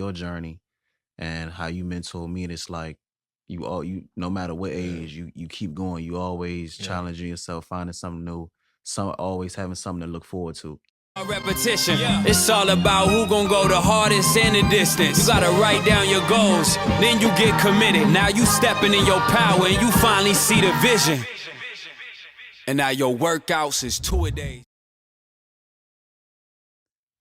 your journey and how you mentor me. And it's like you no matter what Yeah, age you keep going. You always yeah. challenging yourself, finding something new, always having something to look forward to. Repetition. It's all about who gon' go the hardest and the distance. You gotta write down your goals, then you get committed. Now you stepping in your power and you finally see the vision. And now your workouts is 2 a day.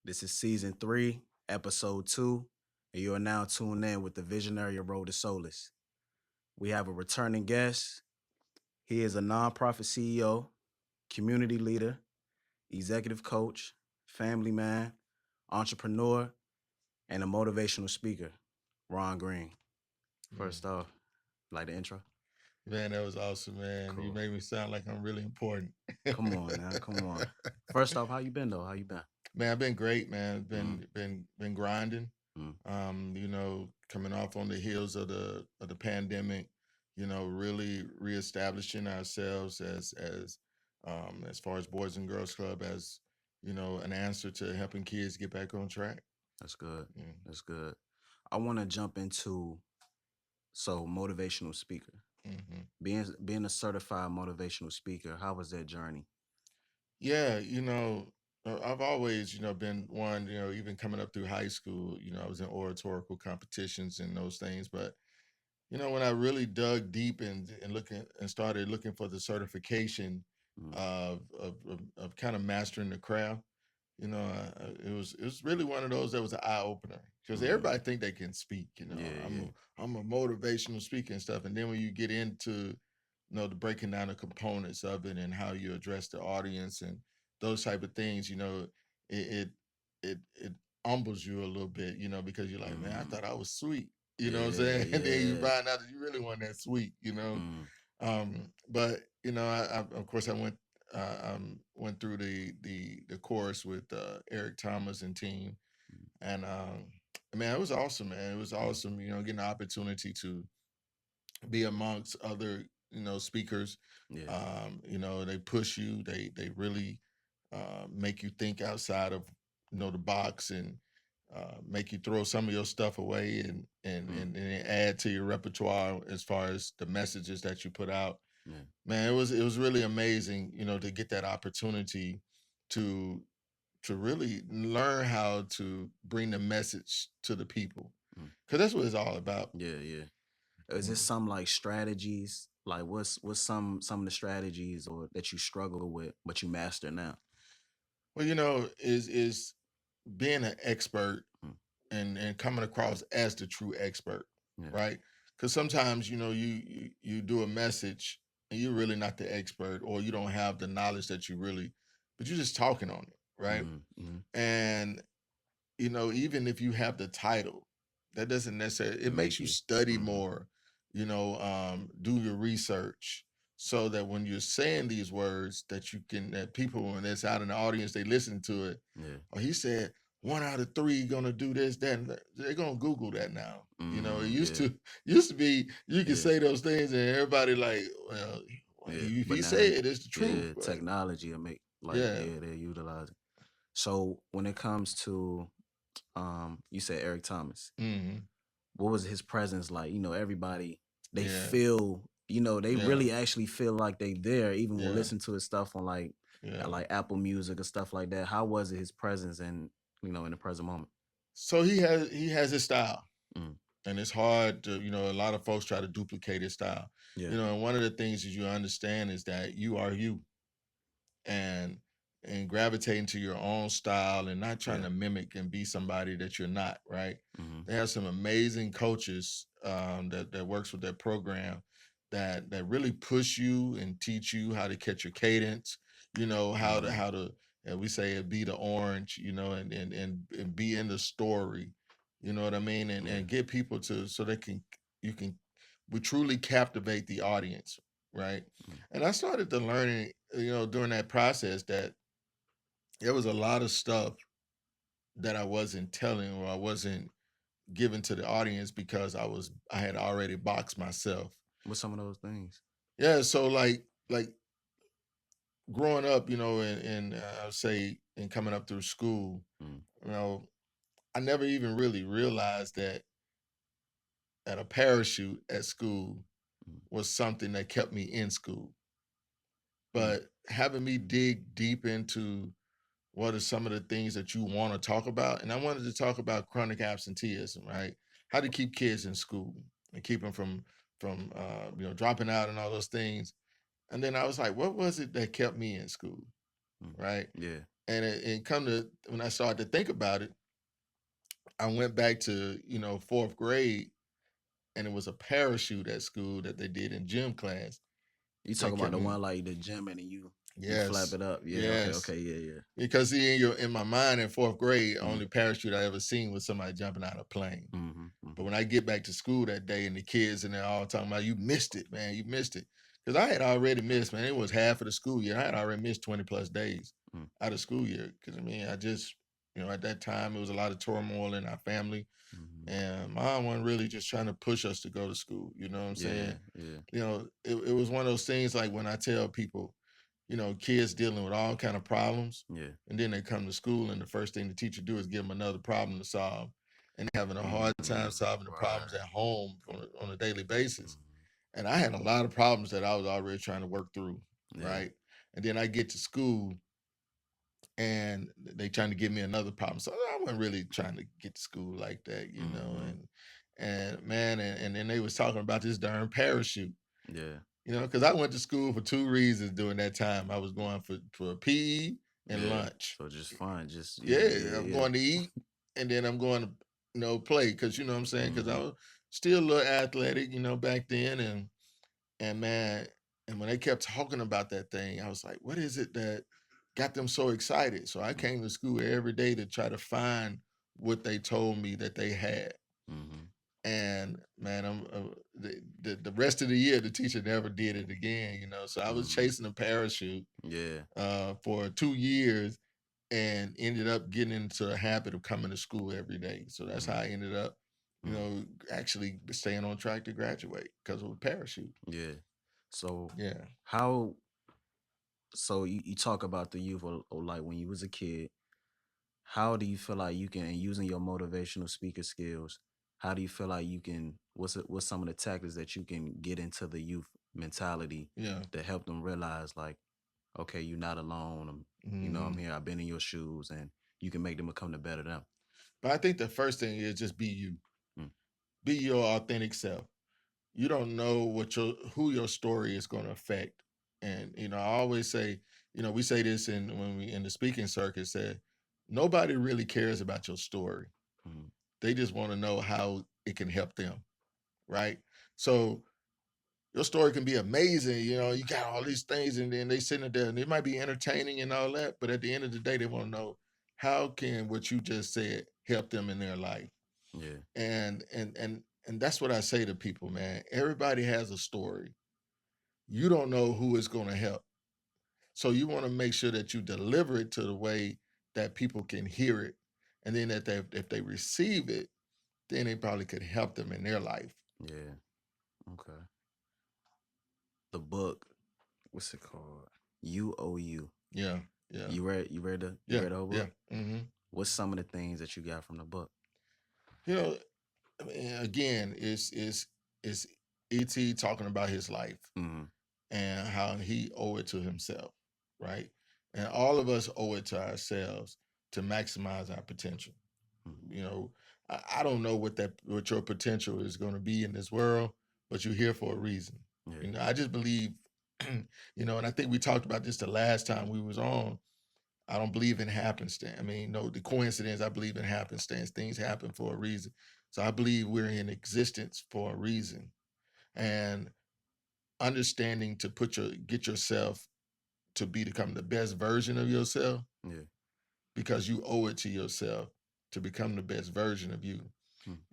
This is season 3, episode 2, and you are now tuned in with the visionary of Road To Soulace. We have a returning guest. He is a nonprofit CEO, community leader, executive coach, family man, entrepreneur, and a motivational speaker, Ron Green. Mm. First off, like the intro? Man, that was awesome, man. You Cool. made me sound like I'm really important. Come on now, come on. First off, how you been though? How you been? Man, I've been great, man. Mm, Been grinding. mm, Coming off on the heels of the pandemic, really reestablishing ourselves as far as Boys and Girls Club as, an answer to helping kids get back on track. that's good. Mm. That's good. I want to jump into motivational speaker. Hmm. Being a certified motivational speaker, how was that journey? Yeah, I've always, been one, even coming up through high school, I was in oratorical competitions and those things. But, when I really dug deep and looking and started looking for the certification Mm, of kind of mastering the craft, it was really one of those that was an eye opener because mm, everybody think they can speak. yeah, yeah. I'm a motivational speaker and stuff, and then when you get into the breaking down the components of it and how you address the audience and those type of things, it it humbles you a little bit, because you're like, man, I Mm, thought I was sweet, you know what I'm yeah, saying? And then you yeah. find out that you really weren't that sweet. Mm, But I of course went through the course with Eric Thomas and team, and man, it was awesome, man. It was awesome, getting the opportunity to be amongst other speakers. yeah. They push you, they really make you think outside of the box and make you throw some of your stuff away Mm, and add to your repertoire as far as the messages that you put out. yeah. Man, it was really amazing, to get that opportunity to to really learn how to bring the message to the people, Mm, because that's what it's all about. yeah, yeah. Is this Mm. some like strategies? Like what's some of the strategies or that you struggle with but you master now? Well, is being an expert Mm, and coming across as the true expert, yeah. right? Because sometimes you do a message and you're really not the expert, or you don't have the knowledge that you really, but you're just talking on it, right? Mm, mm, And even if you have the title, that doesn't necessarily, it makes make you you. study Mm, more, do your research so that when you're saying these words that people when it's out in the audience, they listen to it. yeah. Or he said 1 out of 3 gonna do this, that, and that. They're gonna Google that now. It used Yeah, to used to be you could yeah, say those things and everybody like, well, yeah. if But he now say it, it's the truth. yeah, But technology will make like yeah. yeah, they utilize it. So when it comes to you said Eric Thomas, Hmm. what was his presence like? Everybody they Yeah. feel, they Yeah. really actually feel like they there, even when Yeah. listen to his stuff on Yeah. like Apple Music and stuff like that. How was it his presence and in the present moment? So he has his style, Mm, and it's hard to, a lot of folks try to duplicate his style. yeah, And one of the things that you understand is that you are you, and gravitating to your own style and not trying yeah, to mimic and be somebody that you're not, right? mm-hmm, They have some amazing coaches that works with their program that really push you and teach you how to catch your cadence, mm, how to we say it be the orange, and be in the story, you know what I mean? And yeah, get people to so they can you can we truly captivate the audience, right? mm, And I started to learning, during that process that there was a lot of stuff that I wasn't telling or I wasn't giving to the audience because I had already boxed myself. what's some of those things? Yeah, so like growing up, and I would say and coming up through school, Mm, you know, I never even really realized that a parachute at school was something that kept me in school. But having me dig deep into what are some of the things that you want to talk about, and I wanted to talk about chronic absenteeism, right? How to keep kids in school and keep them from dropping out and all those things. And then I was like, what was it that kept me in school, right? Yeah. And it come to when I started to think about it, I went back to fourth grade, and it was a parachute at school that they did in gym class You that talking about kept the me. one like the gym and you flap Yes, it up. Yeah, yes. okay, yeah. Because see, in my mind in fourth grade, Mm. only parachute I ever seen was somebody jumping out of a plane. Mm-hmm. But when I get back to school that day and the kids and they're all talking about, you missed it, man, you missed it. Because I had already missed, man, it was half of the school year. I had already missed 20 plus days out of school year. Because I mean, I just, at that time, it was a lot of turmoil in our family. And mom wasn't really just trying to push us to go to school. You know what I'm saying? Yeah. It was one of those things like when I tell people, kids dealing with all kind of problems, Yeah. and then they come to school, and the first thing the teacher do is give them another problem to solve, and they're having a hard time solving the problems at home on a daily basis. And I had a lot of problems that I was already trying to work through, right? And then I get to school, and they trying to give me another problem. So I wasn't really trying to get to school like that, And man, and then they was talking about this darn parachute. Yeah. Because I went to school for two reasons during that time. I was going for PE and lunch. So just fun, just Yeah, I'm going to eat, and then I'm going to play, because you know what I'm saying, because I was still a little athletic, back then, and man, and when they kept talking about that thing, I was like, what is it that got them so excited? So I came to school every day to try to find what they told me that they had. And man, the rest of the year, the teacher never did it again, So I was chasing a parachute, for 2 years, and ended up getting into a habit of coming to school every day. So that's how I ended up, actually staying on track to graduate because of a parachute. Yeah. So Yeah. how? So you talk about the youth, or like when you was a kid. How do you feel like you can, using your motivational speaker skills, how do you feel like you can, what's some of the tactics that you can get into the youth mentality Yeah. to help them realize like, okay, you're not alone. I'm here. I've been in your shoes, and you can make them become the better them. But I think the first thing is just be you. Be your authentic self. You don't know who your story is going to affect. And I always say, we say this when we in the speaking circuit, said nobody really cares about your story. They just want to know how it can help them, right? So your story can be amazing. You got all these things, and then they sitting there, and it might be entertaining and all that. But at the end of the day, they want to know how can what you just said help them in their life. Yeah. And that's what I say to people, man. Everybody has a story. You don't know who it's going to help. So you want to make sure that you deliver it to the way that people can hear it. And then if they receive it, then it probably could help them in their life. Yeah. Okay. The book, what's it called? You. Yeah. You read the whole book? Mm-hmm. What's some of the things that you got from the book? I mean, again, it's E.T. talking about his life and how he owe it to himself, right? And all of us owe it to ourselves to maximize our potential. I don't know what your potential is going to be in this world, but you're here for a reason. Yeah. I just believe, and I think we talked about this the last time we was on. I don't believe in happenstance. I mean, the coincidence. I believe in happenstance. Things happen for a reason. So I believe we're in existence for a reason, and understanding to get yourself to become the best version of yourself. Yeah. Because you owe it to yourself to become the best version of you.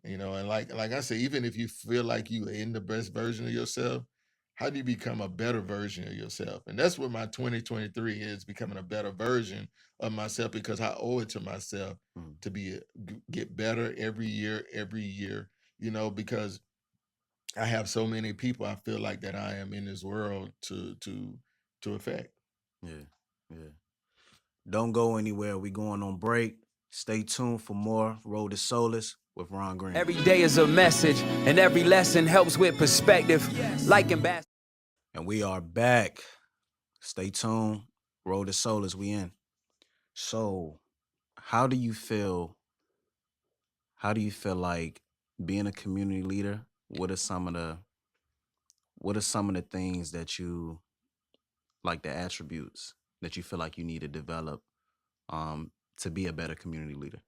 And like I say, even if you feel like you are in the best version of yourself, how do you become a better version of yourself? And that's what my 2023 is, becoming a better version of myself, because I owe it to myself to get better every year, because I have so many people I feel like that I am in this world to affect. Yeah. Don't go anywhere. We going on break. Stay tuned for more Road to Soulace with Ron Green. Every day is a message, and every lesson helps with perspective. Like and bask. And we are back. Stay tuned. Road to Soulace, we in. So, how do you feel? How do you feel like being a community leader? What are some of the things that you like, the attributes that you feel like you need to develop to be a better community leader?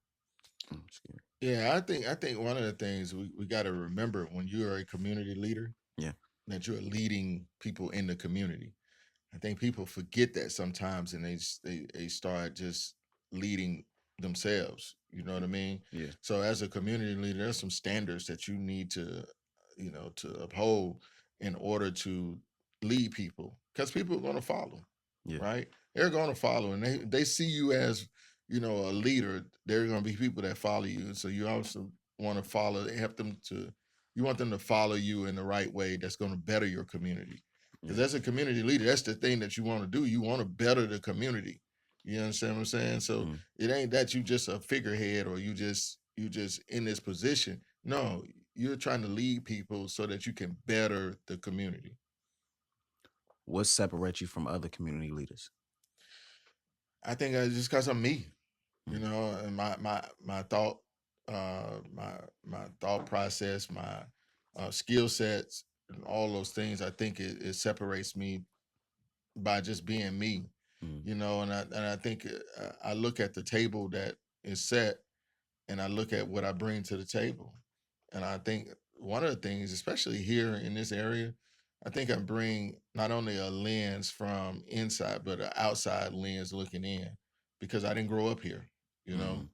Excuse me. Yeah, I think one of the things we got to remember when you are a community leader, Yeah. that you're leading people in the community. I think people forget that sometimes, and they start just leading themselves. You know what I mean? Yeah. So as a community leader, there's some standards that you need to, to uphold in order to lead people, because people are going to follow, Yeah. right? They're going to follow, and they see you as, a leader. There are going to be people that follow you, and so you also want to follow, help them to. You want them to follow you in the right way that's going to better your community. Because Yeah. as a community leader, that's the thing that you want to do. You want to better the community. You understand what I'm saying? So it ain't that you just a figurehead, or you just in this position. No, you're trying to lead people so that you can better the community. What separates you from other community leaders? I think it's just because I'm me, and my thought, my thought process, my skill sets, and all those things. I think it separates me by just being me, and I think I look at the table that is set, and I look at what I bring to the table, and I think one of the things, especially here in this area, I think I bring not only a lens from inside, but an outside lens looking in, because I didn't grow up here, you know.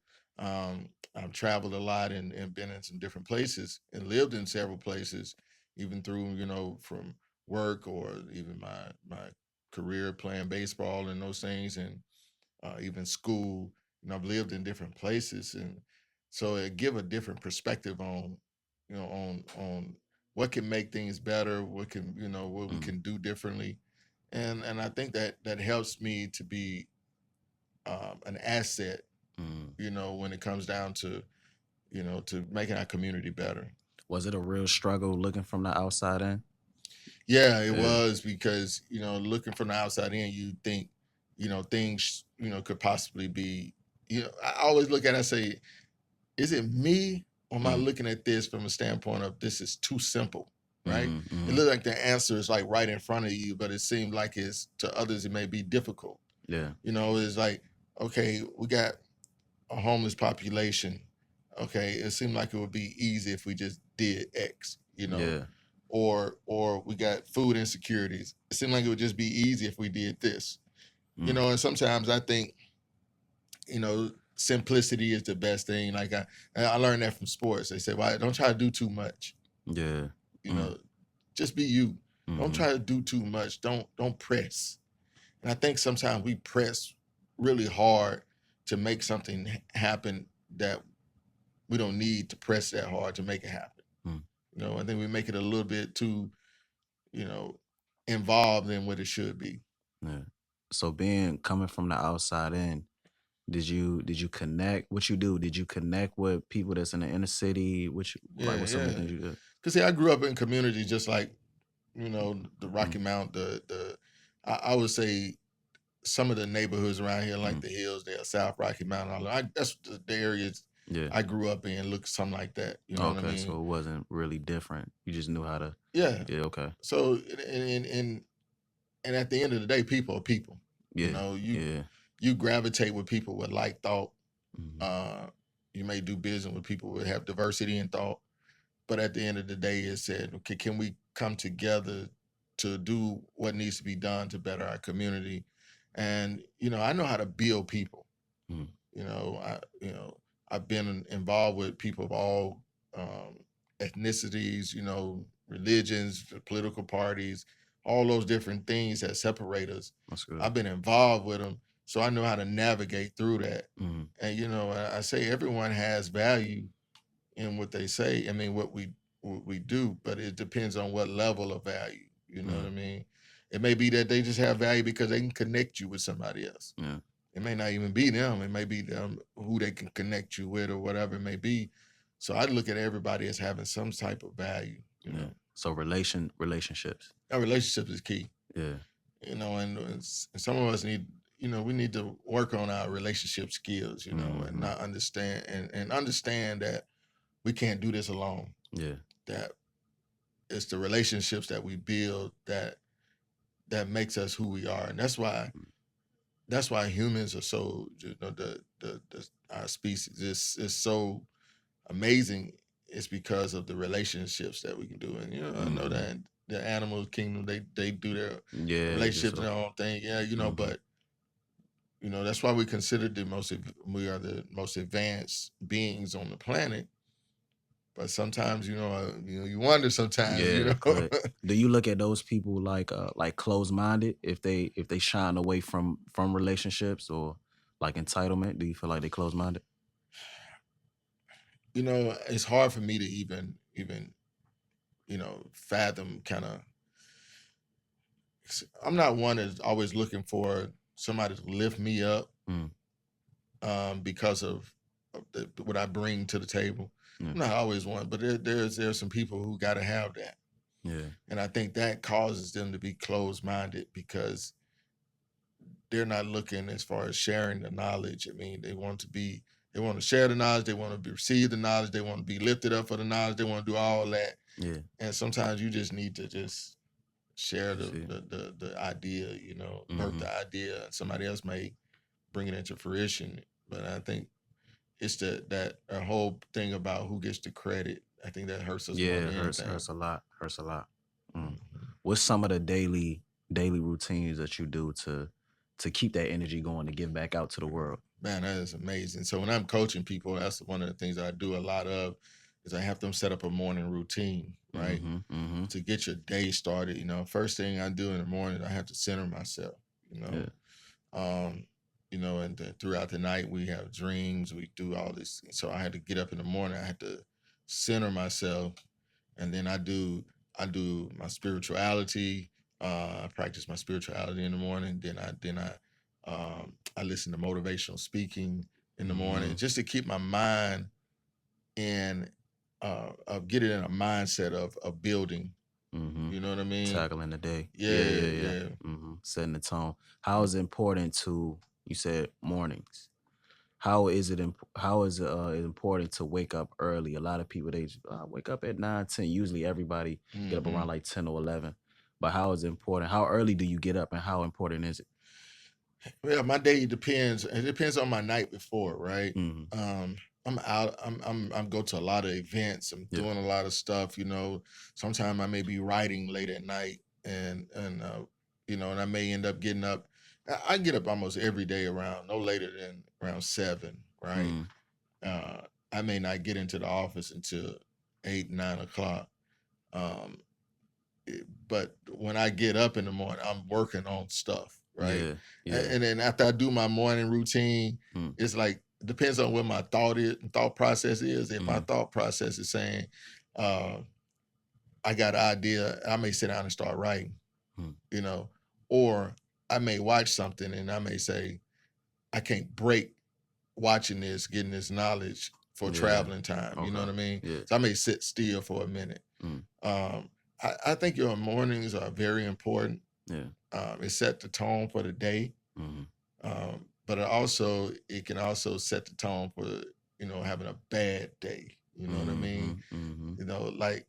I've traveled a lot and been in some different places and lived in several places, even through, from work, or even my career playing baseball and those things, and even school. I've lived in different places, and so it give a different perspective on, on what can make things better, what can, what we can do differently, and I think that helps me to be an asset, when it comes down to, to making our community better. Was it a real struggle looking from the outside in? Yeah, it was, because, looking from the outside in, you think, things, could possibly be, I always look at it and say, is it me, or am I looking at this from a standpoint of this is too simple, right? It looks like the answer is like right in front of you, but it seems like it's, to others, it may be difficult. Yeah. It's like, okay, we got a homeless population. Okay, it seemed like it would be easy if we just did X, Yeah. or we got food insecurities. It seemed like it would just be easy if we did this, and sometimes I think, simplicity is the best thing. Like I learned that from sports. They say, well, don't try to do too much. Yeah. Just be you. Don't try to do too much. Don't press. And I think sometimes we press really hard to make something happen that we don't need to press that hard to make it happen. I think we make it a little bit too, involved in what it should be. Yeah. So coming from the outside in, did you connect? What you do? Did you connect with people that's in the inner city? Which like what some of the things you did? Because I grew up in communities just like, the Rocky Mount, I would say some of the neighborhoods around here, like the hills there, South Rocky Mountain, that's the areas I grew up in, look something like that. You know what I mean? So it wasn't really different. You just knew how to. Yeah. Yeah. Okay. So and at the end of the day, people are people. Yeah. You gravitate with people with like thought. You may do business with people who have diversity in thought, but at the end of the day, it said, okay, can we come together to do what needs to be done to better our community? And I know how to build people. I've been involved with people of all ethnicities, religions, political parties, all those different things that separate us. That's good. I've been involved with them, so I know how to navigate through that. And I say everyone has value in what they say. I mean, what we do, but it depends on what level of value. You know what I mean? It may be that they just have value because they can connect you with somebody else. Yeah. It may not even be them. It may be them who they can connect you with or whatever it may be. So I look at everybody as having some type of value, you know. So relationships. Our relationship is key. Yeah. You know, and some of us need, you know, we need to work on our relationship skills, you know, and not understand and understand that we can't do this alone. Yeah. That it's the relationships that we build that makes us who we are. And that's why humans are so, you know, our species is so amazing. It's because of the relationships that we can do. And, you know, I know that the animal kingdom, they do their relationships and their own thing. Yeah, you know, but, you know, that's why we consider we are the most advanced beings on the planet. But sometimes, you know, you wonder sometimes, you know. Do you look at those people like closed-minded if they shine away from relationships or like entitlement? Do you feel like they closed-minded? You know, it's hard for me to even, you know, fathom kind of. I'm not one that's always looking for somebody to lift me up because of what I bring to the table. I'm not always one, but there's some people who got to have that. Yeah. And I think that causes them to be closed-minded because they're not looking as far as sharing the knowledge. I mean, they want to share the knowledge, they want to receive the knowledge, they want to be lifted up for the knowledge, they want to do all that. Yeah. And sometimes you just need to just share the idea, you know, birth the idea, and somebody else may bring it into fruition. But I think it's that whole thing about who gets the credit. I think that hurts us more than anything. Hurts a lot. What's some of the daily routines that you do to keep that energy going to give back out to the world? Man, that is amazing. So when I'm coaching people, that's one of the things I do a lot of is I have them set up a morning routine, right? To get your day started. You know, first thing I do in the morning, I have to center myself, you know. You know, and throughout the night we have dreams, we do all this. So I had to get up in the morning, I had to center myself, and then I do my spirituality. I practice my spirituality in the morning. Then I listen to motivational speaking in the morning just to keep my mind in get it in a mindset of building. You know what I mean? Tackling the day. Yeah. Setting the tone. How is it important to, you said mornings? How is it important to wake up early? A lot of people, they wake up at 9, 10. Usually everybody get up around like 10 or 11. But how is it important? How early do you get up and how important is it? Well, my day depends. It depends on my night before, right? I'm out. I'm go to a lot of events. I'm doing a lot of stuff. You know, sometimes I may be writing late at night, and you know, and I may end up getting up. I get up almost every day around no later than around 7, right? I may not get into the office until 8, 9 o'clock. But when I get up in the morning, I'm working on stuff, right? And then after I do my morning routine, it's like it depends on what my thought process is. If my thought process is saying, I got an idea, I may sit down and start writing, you know, or I may watch something and I may say, I can't break watching this, getting this knowledge for traveling time. You know what I mean? So I may sit still for a minute. I think your mornings are very important. It set the tone for the day. But it can also set the tone for, you know, having a bad day. You know what I mean? You know, like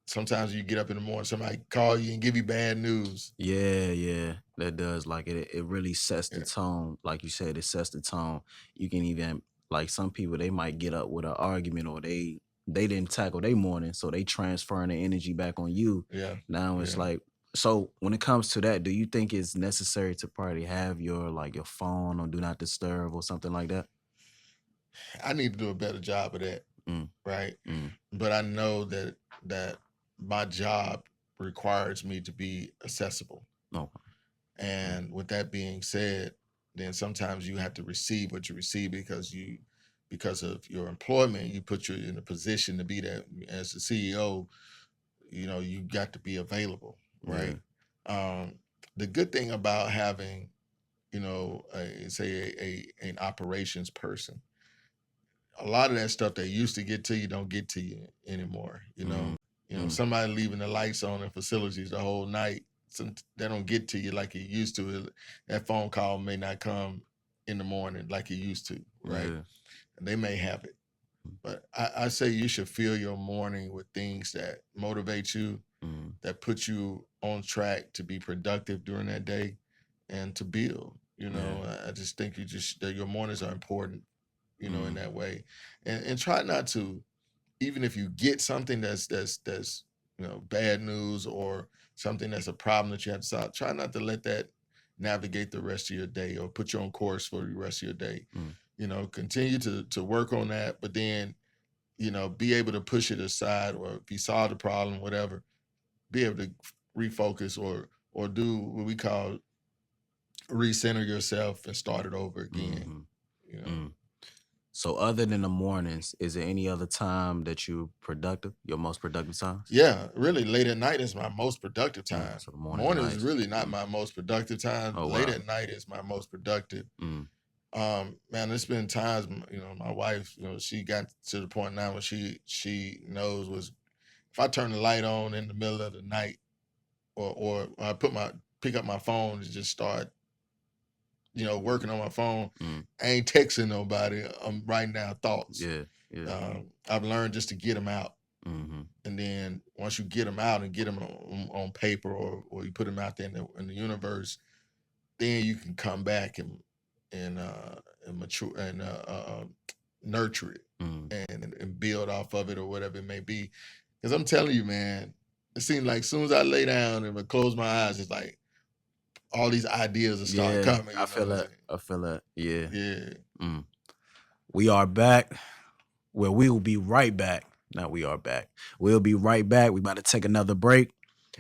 sometimes you get up in the morning, somebody call you and give you bad news. Yeah, that does. Like it really sets the tone. Like you said, it sets the tone. You can even, like some people, they might get up with an argument or they didn't tackle their morning, so they transferring the energy back on you. Now it's like, so when it comes to that, do you think it's necessary to probably have your phone on do not disturb or something like that? I need to do a better job of that, right? But I know that my job requires me to be accessible. And with that being said, then sometimes you have to receive what you receive because of your employment, you put you in a position to be that as the CEO, you know, you got to be available, right? The good thing about having, you know, say an operations person, a lot of that stuff that used to get to you don't get to you anymore. You know, somebody leaving the lights on in facilities the whole night, they don't get to you like it used to. That phone call may not come in the morning like it used to, right? Yeah. And they may have it, but I say you should fill your morning with things that motivate you, that put you on track to be productive during that day and to build. You know, I just think that your mornings are important, you know, in that way, and try not to, even if you get something that's you know, bad news or something that's a problem that you have to solve, try not to let that navigate the rest of your day or put you on course for the rest of your day. You know, continue to work on that, but then, you know, be able to push it aside, or if you solve the problem, whatever, be able to refocus or do what we call recenter yourself and start it over again. You know. So other than the mornings, is there any other time that you're productive, your most productive times? Yeah, really late at night is my most productive time. So the morning Morning is nights. really not my most productive time. Oh, Late wow. at night is my most productive. Man, there's been times, you know, my wife, you know, she got to the point now where she knows was, if I turn the light on in the middle of the night, or I pick up my phone and just start, you know, working on my phone, I ain't texting nobody. I'm writing down thoughts. I've learned just to get them out. And then once you get them out and get them on paper, or you put them out there in the universe, then you can come back and mature and nurture it and build off of it, or whatever it may be. Because I'm telling you, man, it seems like as soon as I lay down and I close my eyes, it's like all these ideas will start coming. I feel that. I feel that. Yeah. Yeah. We are back. Well, we will be right back. Now we are back. We'll be right back. We about to take another break.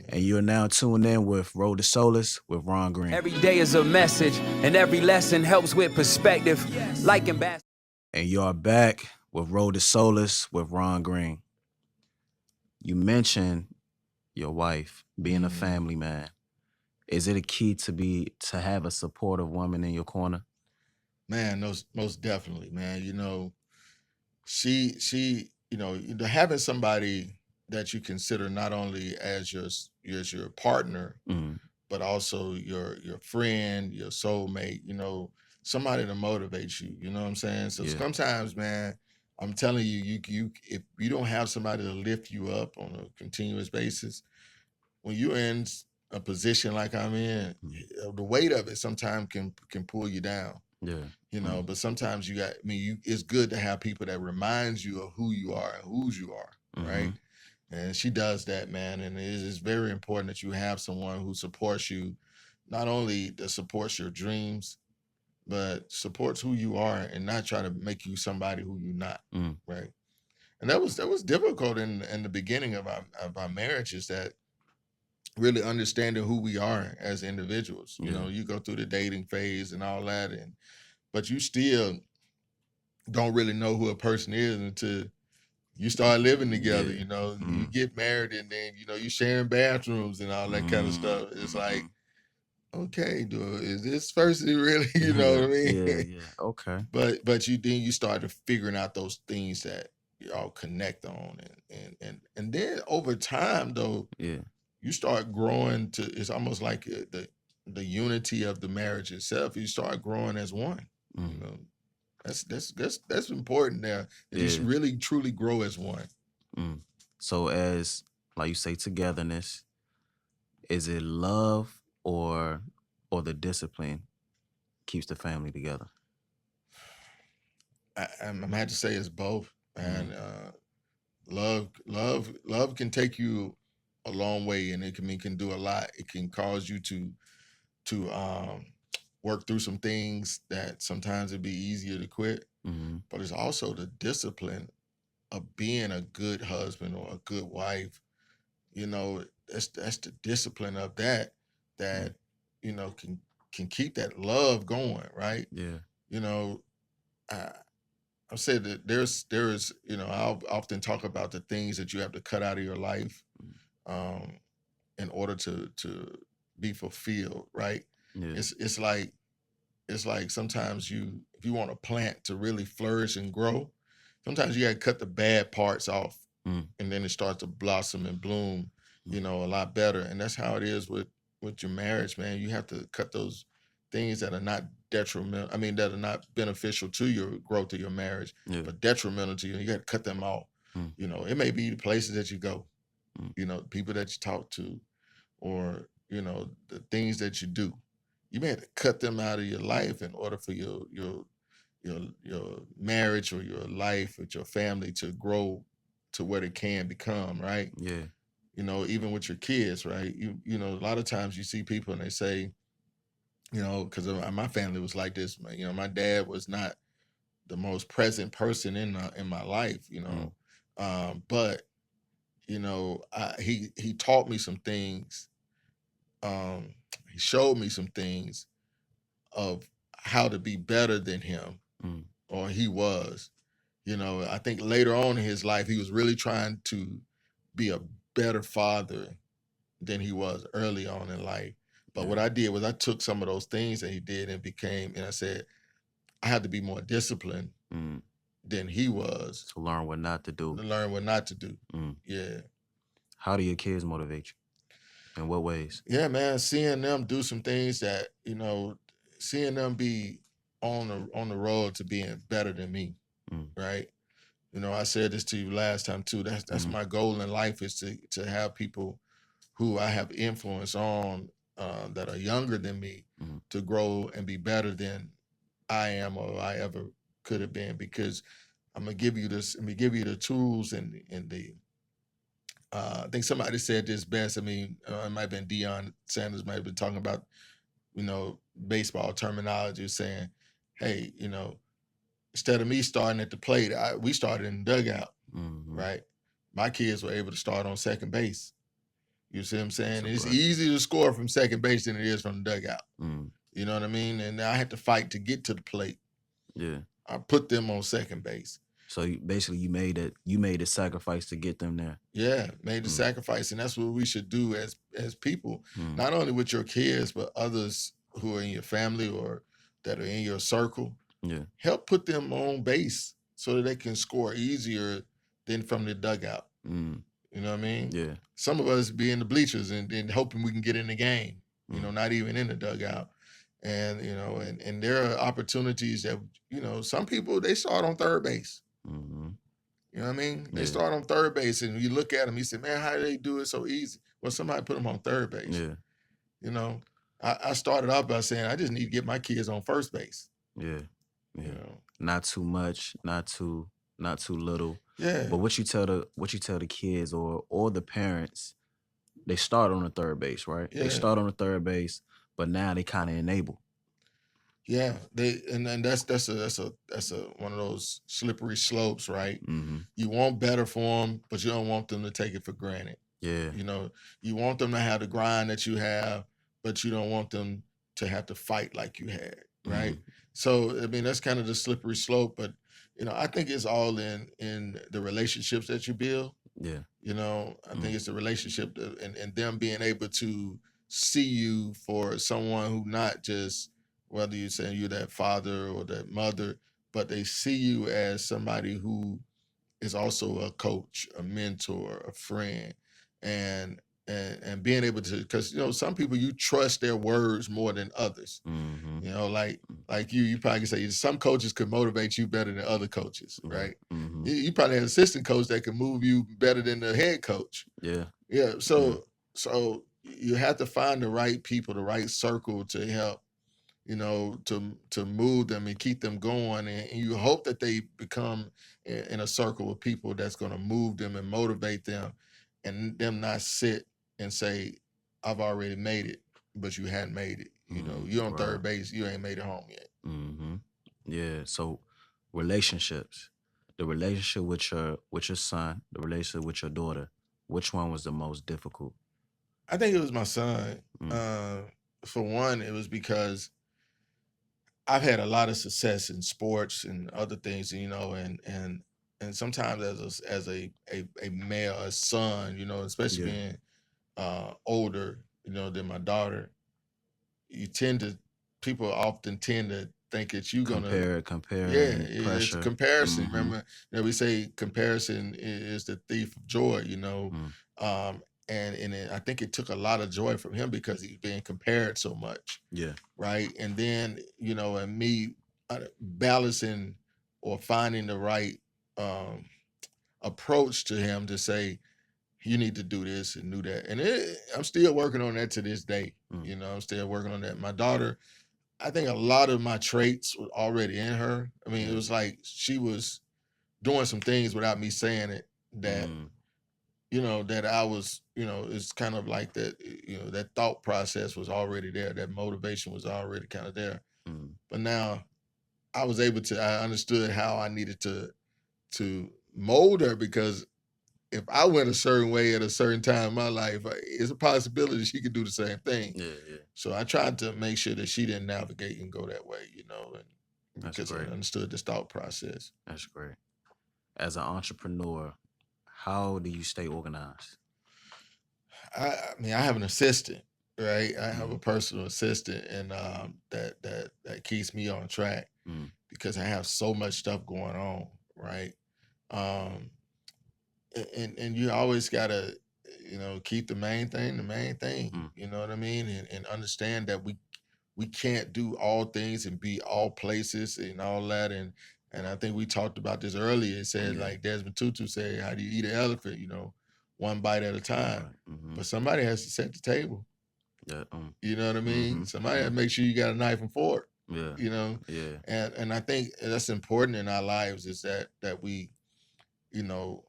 And you're now tuned in with Road to Soulace with Ron Green. Every day is a message, and every lesson helps with perspective. Like and And you're back with Road to Soulace with Ron Green. You mentioned your wife being a family man. Is it a key to have a supportive woman in your corner? Man, most definitely, man. You know, she, you know, having somebody that you consider not only as your partner, but also your friend, your soulmate, you know, somebody to motivate you. You know what I'm saying? So sometimes, man, I'm telling you, if you don't have somebody to lift you up on a continuous basis, when you're in a position like I'm in, the weight of it sometimes can pull you down. You know, but sometimes it's good to have people that reminds you of who you are and whose you are, right? And she does that, man. And it is very important that you have someone who supports you, not only that supports your dreams, but supports who you are and not try to make you somebody who you're not, right? And that was difficult in the beginning of our marriages, that really understanding who we are as individuals. You know, you go through the dating phase and all that, but you still don't really know who a person is until you start living together. You know, you get married, and then, you know, you sharing bathrooms and all that kind of stuff. It's like, okay, dude, is this person really, you know what I mean? Okay. But then you start figuring out those things that y'all connect on, and then over time, though, you start growing to, it's almost like the unity of the marriage itself. You start growing as one. You know, that's important there. That you should really truly grow as one. So as, like you say, togetherness, is it love or the discipline keeps the family together? I'm gonna have to say it's both, man. Love can take you a long way, and it can do a lot. It can cause you to work through some things that sometimes it'd be easier to quit. But it's also the discipline of being a good husband or a good wife. You know, that's the discipline of that you know, can keep that love going, right? You know, I've said that there's you know, I'll often talk about the things that you have to cut out of your life in order to be fulfilled, right? It's like it's like sometimes if you want a plant to really flourish and grow, sometimes you got to cut the bad parts off, Mm. and then it starts to blossom and bloom, a lot better. And that's how it is with your marriage, man. You have to cut those things that are not detrimental. I mean, that are not beneficial to your growth of your marriage, Yeah. but detrimental to you. You got to cut them off. Mm. It may be the places that you go, Mm. the people that you talk to, or the things that you do. You may have to cut them out of your life in order for your marriage or your life with your family to grow to what it can become, right? Yeah. Even with your kids, right? A lot of times you see people and they say, because my family was like this. My dad was not the most present person in my life, but he taught me some things. He showed me some things of how to be better than him, or he was. I think later on in his life, he was really trying to be a better father than he was early on in life. But what I did was I took some of those things that he did and I said, I had to be more disciplined than he was. To learn what not to do. To learn what not to do. Yeah. How do your kids motivate you? In what ways? Yeah, man, seeing them do some things that, seeing them be on the road to being better than me, right? I said this to you last time too. That's my goal in life, is to have people who I have influence on that are younger than me to grow and be better than I am or I ever could have been. Because I'm gonna give you this. Let me give you the tools and the. I think somebody said this best. I mean, it might have been Deion Sanders. Might have been talking about baseball terminology, saying, "Hey, instead of me starting at the plate, we started in the dugout, right? My kids were able to start on second base. You see what I'm saying? It's easier to score from second base than it is from the dugout. You know what I mean? And I had to fight to get to the plate. Yeah. I put them on second base. So basically, you made a sacrifice to get them there. Yeah, made the sacrifice, and that's what we should do as people, not only with your kids, but others who are in your family or that are in your circle. Yeah. Help put them on base so that they can score easier than from the dugout. You know what I mean? Yeah. Some of us be in the bleachers and hoping we can get in the game, not even in the dugout. And, and there are opportunities that, some people, they start on third base. You know what I mean? They start on third base, and you look at them, you say, man, how do they do it so easy? Well, somebody put them on third base. Yeah. I started out by saying, I just need to get my kids on first base. Yeah. Yeah. Not too much, not too little. Yeah. But what you tell the kids or the parents, they start on the third base, right? Yeah. They start on the third base, but now they kind of enable. Yeah, and that's one of those slippery slopes, right? You want better for them, but you don't want them to take it for granted. Yeah. You want them to have the grind that you have, but you don't want them to have to fight like you had, right? So I mean, that's kind of the slippery slope, but I think it's all in the relationships that you build. Yeah. I think it's the relationship and them being able to see you for someone who not just, whether you're saying you're that father or that mother, but they see you as somebody who is also a coach, a mentor, a friend, and being able to, because some people, you trust their words more than others. Like you probably can say some coaches could motivate you better than other coaches, right? You probably have an assistant coach that can move you better than the head coach. Yeah. So you have to find the right people, the right circle to help, to move them and keep them going. And you hope that they become in a circle of people that's going to move them and motivate them, and them not sit and say, I've already made it, but you hadn't made it. You're on third base, you ain't made it home yet. Yeah. So relationships, the relationship with your son, the relationship with your daughter, which one was the most difficult? I think it was my son. For one, it was because I've had a lot of success in sports and other things, and sometimes as a male, a son, especially being older, than my daughter, you tend to people often tend to think that you're gonna compare, yeah, and it's a pressure. comparison. Mm-hmm. Remember that we say comparison is the thief of joy, Mm. I think it took a lot of joy from him because he's being compared so much, Yeah. right? And then and me balancing or finding the right um, approach to him to say you need to do this and do that, and I'm still working on that to this day. Mm. I'm still working on that. My daughter, I think a lot of my traits were already in her. I mean, it was like she was doing some things without me saying it that, Mm. that I was, it's kind of like that, that thought process was already there. That motivation was already kind of there. Mm. But now I understood how I needed to mold her because if I went a certain way at a certain time in my life, it's a possibility she could do the same thing. Yeah, yeah. So I tried to make sure that she didn't navigate and go that way, and That's because I great. understood this thought process. That's great. As an entrepreneur, how do you stay organized? I mean, I have an assistant, right? I have a Mm. personal assistant, and that keeps me on track Mm. because I have so much stuff going on, right? Um, and you always gotta, keep the main thing the main thing. Mm. You know what I mean? And understand that we can't do all things and be all places and all that. And I think we talked about this earlier. It said Yeah. like Desmond Tutu said, "How do you eat an elephant? One bite at a time." Right. Mm-hmm. But somebody has to set the table. Yeah. You know what I mean? Mm-hmm. Somebody has to make sure you got a knife and fork. Yeah. You know, Yeah. and I think that's important in our lives is that we, you know,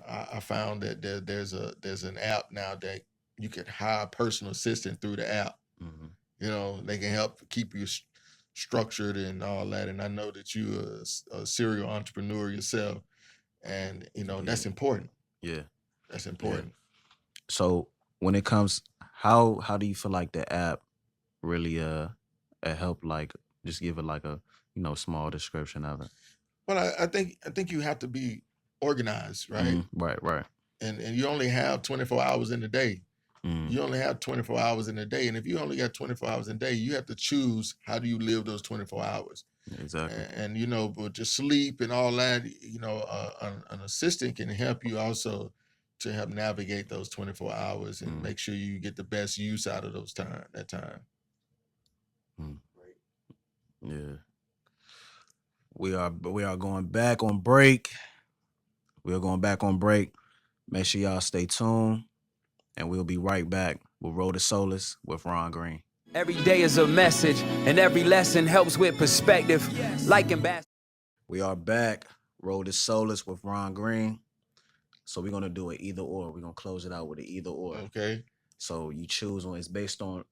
I found that there's an app now that you can hire a personal assistant through the app. Mm-hmm. They can help keep you structured and all that. And I know that you are a serial entrepreneur yourself, and Yeah. that's important. Yeah. That's Yeah. important. So when it comes, how do you feel like the app really help, like, just give it like a small description of it? Well, I think you have to be organized, right? Mm. Right. Right. And you only have 24 hours in the day. Mm. You only have 24 hours in a day. And if you only got 24 hours in a day, you have to choose how do you live those 24 hours. Exactly. And but to sleep and all that, an assistant can help you also to help navigate those 24 hours and Mm. make sure you get the best use out of that time. Mm. Yeah. We are going back on break. We are going back on break. Make sure y'all stay tuned, and we'll be right back with Road to Soulace with Ron Green. Every day is a message, and every lesson helps with perspective. Like ambassador. We are back. Road to Soulace with Ron Green. So we're gonna do it either or. We're gonna close it out with an either or. Okay. So you choose one. It's based on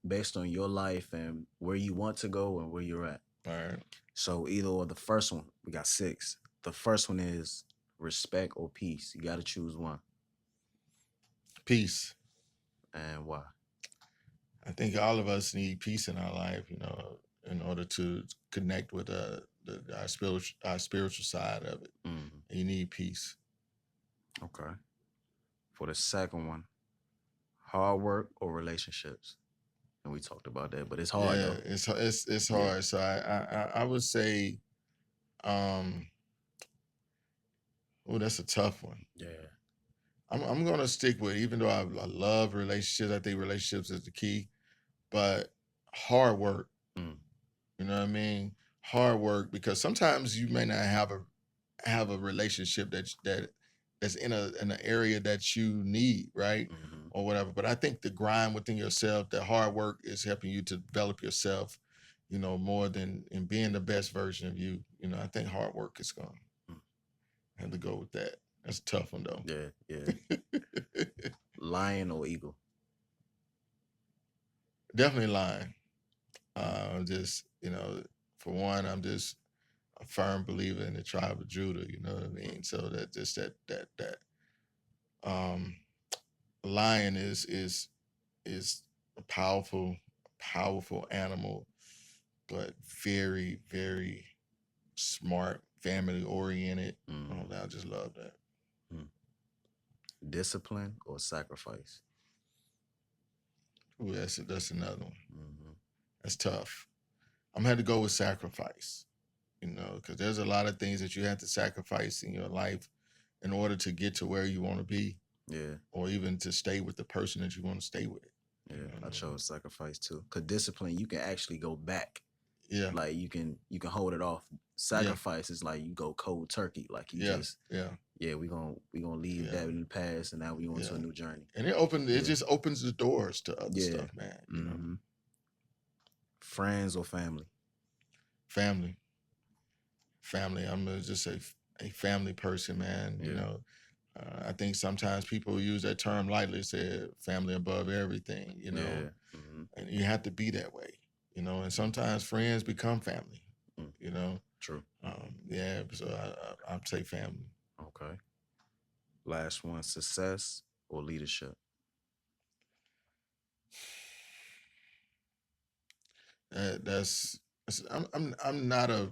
your life and where you want to go and where you're at. All right. So either or. The first one, we got 6. The first one is respect or peace. You got to choose one. Peace. And why? I think all of us need peace in our life, in order to connect with our spiritual side of it. Mm-hmm. You need peace. Okay. For the second one, hard work or relationships. And we talked about that, but it's hard though. It's hard. Yeah. So I would say, that's a tough one. Yeah. I'm gonna stick with, even though I love relationships. I think relationships is the key, but hard work. Mm. You know what I mean? Hard work, because sometimes you may not have a relationship that's in an area that you need, right? Mm-hmm. Or whatever. But I think the grind within yourself, the hard work is helping you to develop yourself, more than in being the best version of you. I think hard work is gonna have to go with that. That's a tough one though. Yeah, yeah. Lion or eagle? Definitely lion. Just, for one, I'm just a firm believer in the tribe of Judah, you know what I mean? So that just that um lion is a powerful animal, but very, very smart, family oriented. Mm. I just love that. Discipline or sacrifice? Ooh, that's another one. Mm-hmm. That's tough. I'm gonna have to go with sacrifice. You know, because there's a lot of things that you have to sacrifice in your life in order to get to where you want to be, Yeah. or even to stay with the person that you want to stay with. Yeah, You know I what I mean? chose sacrifice too. Cause discipline, you can actually go back. Yeah, Like you can hold it off. Sacrifice is like you go cold turkey. Like you yeah, just yeah, we gonna leave yeah, that in the past, and now we on to a yeah. new journey. And it Yeah. just opens the doors to other Yeah. stuff, man. You know, Mm-hmm. Friends or family? family, family. I'm gonna just say a family person, man. You Yeah. know, I think sometimes people use that term lightly, say family above everything. You know, Yeah. Mm-hmm. and you have to be that way. You know, and sometimes friends become family. Mm. You know, True. yeah. So I'd say family. Okay. Last one: success or leadership? That's I'm not a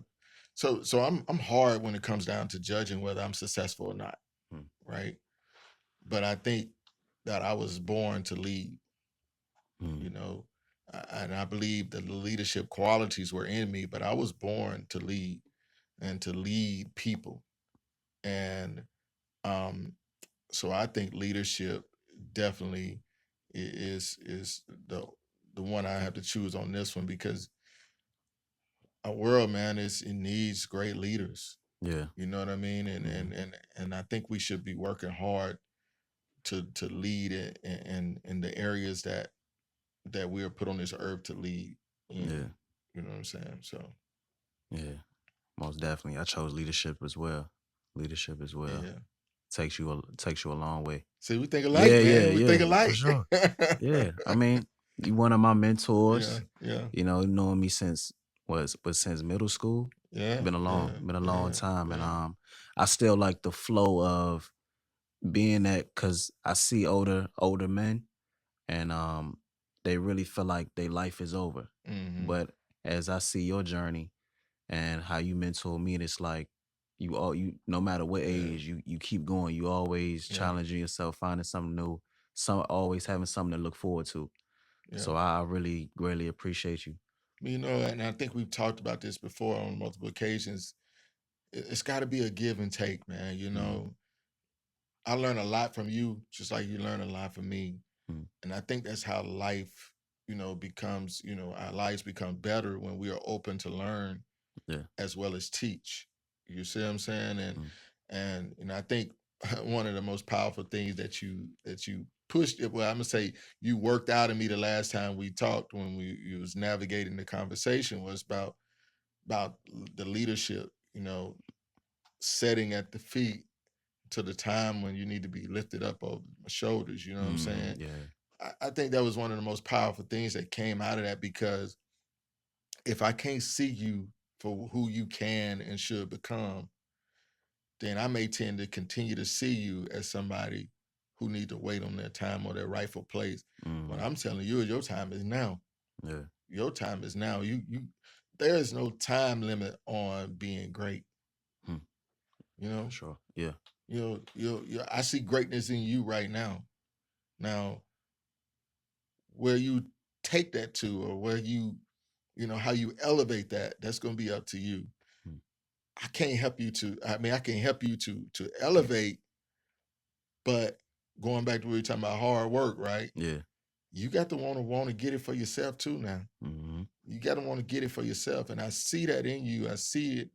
so I'm hard when it comes down to judging whether I'm successful or not, Hmm. right? But I think that I was born to lead, Hmm. you know, and I believe that the leadership qualities were in me, but I was born to lead and to lead people, and um, so I think leadership definitely is the one I have to choose on this one because our world, man, it needs great leaders. Yeah. You know what I mean? And Mhm. and I think we should be working hard to lead in the areas that we are put on this earth to lead in. Yeah. You know what I'm saying? So Yeah. Most definitely. I chose leadership as well. Leadership as well. yeah. Takes you a long way. See, we think alike, Yeah, yeah, man. We think yeah, for alike. sure. Yeah. I mean, you one of my Yeah, mentors, yeah, you know, knowing me since since middle school. yeah, Been a yeah, long yeah, time. And yeah, I still like the flow of being that because I see older men and they really feel like their life is over. mm-hmm. But as I see your journey and how you mentor me, and it's like you no matter what Yeah, age you keep going. You always yeah, challenging yourself, finding something new, always having something to look forward to. yeah. So I really greatly appreciate you. You know, and I think we've talked about this before on multiple occasions. It's got to be a give and take, man. You Mm, know, I learn a lot from you, just like you learn a lot from me. mm, And I think that's how life, becomes, our lives become better when we are open to learn yeah. as well as teach. You see what I'm saying? And Mm, I think one of the most powerful things that you pushed it, well, I'm gonna say you worked out in me the last time we talked when you was navigating the conversation was about the leadership, setting at the feet to the time when you need to be lifted up over my shoulders. You know what I'm saying? yeah. I think that was one of the most powerful things that came out of that because if I can't see you for who you can and should become, then I may tend to continue to see you as somebody who need to wait on their time or their rightful place. What Mm, I'm telling you is your time is now. yeah. Your time is now. You there is no time limit on being great. Hmm, You for know, sure. Yeah. I see greatness in you right now. Now, where you take that to or where how you elevate that, that's gonna be up to you. Mm, I can't help you I can help you to elevate, but going back to what we are talking about hard work, right? yeah. You got to want to get it for yourself too now. Mm-hmm. You got to want to get it for yourself. And I see that in you. I see it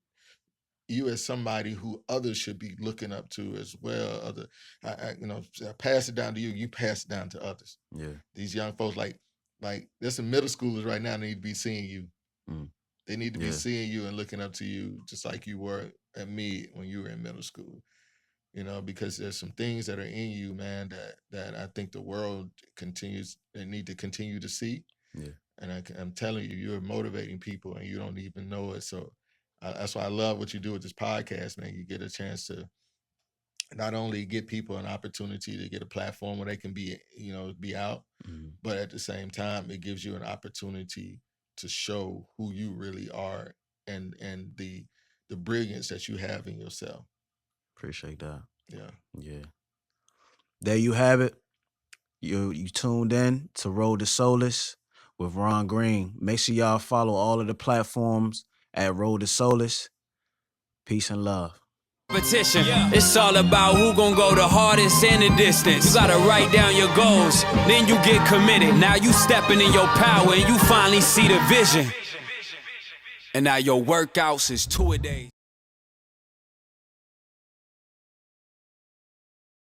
you as somebody who others should be looking up to as well. I pass it down to you, you pass it down to others. Yeah. These young folks, like there's some middle schoolers right now need to be seeing you. Mm, They need to be yeah. seeing you and looking up to you just like you were at me when you were in middle school. Because there's some things that are in you, man, that I think the world they need to continue to see. Yeah. And I'm telling you, you're motivating people and you don't even know it. So that's why I love what you do with this podcast, man. You get a chance to not only get people an opportunity to get a platform where they can be out, Mm, but at the same time, it gives you an opportunity to show who you really are and the brilliance that you have in yourself. appreciate that. Yeah. Yeah. There you have it. You tuned in to Road to Soulace with Ron Green. Make sure y'all follow all of the platforms at Road to Soulace. Peace and love. Competition. It's all about who gon' go the hardest and the distance. You gotta write down your goals, then you get committed. Now you stepping in your power and you finally see the vision. And now your workouts is 2-a-days.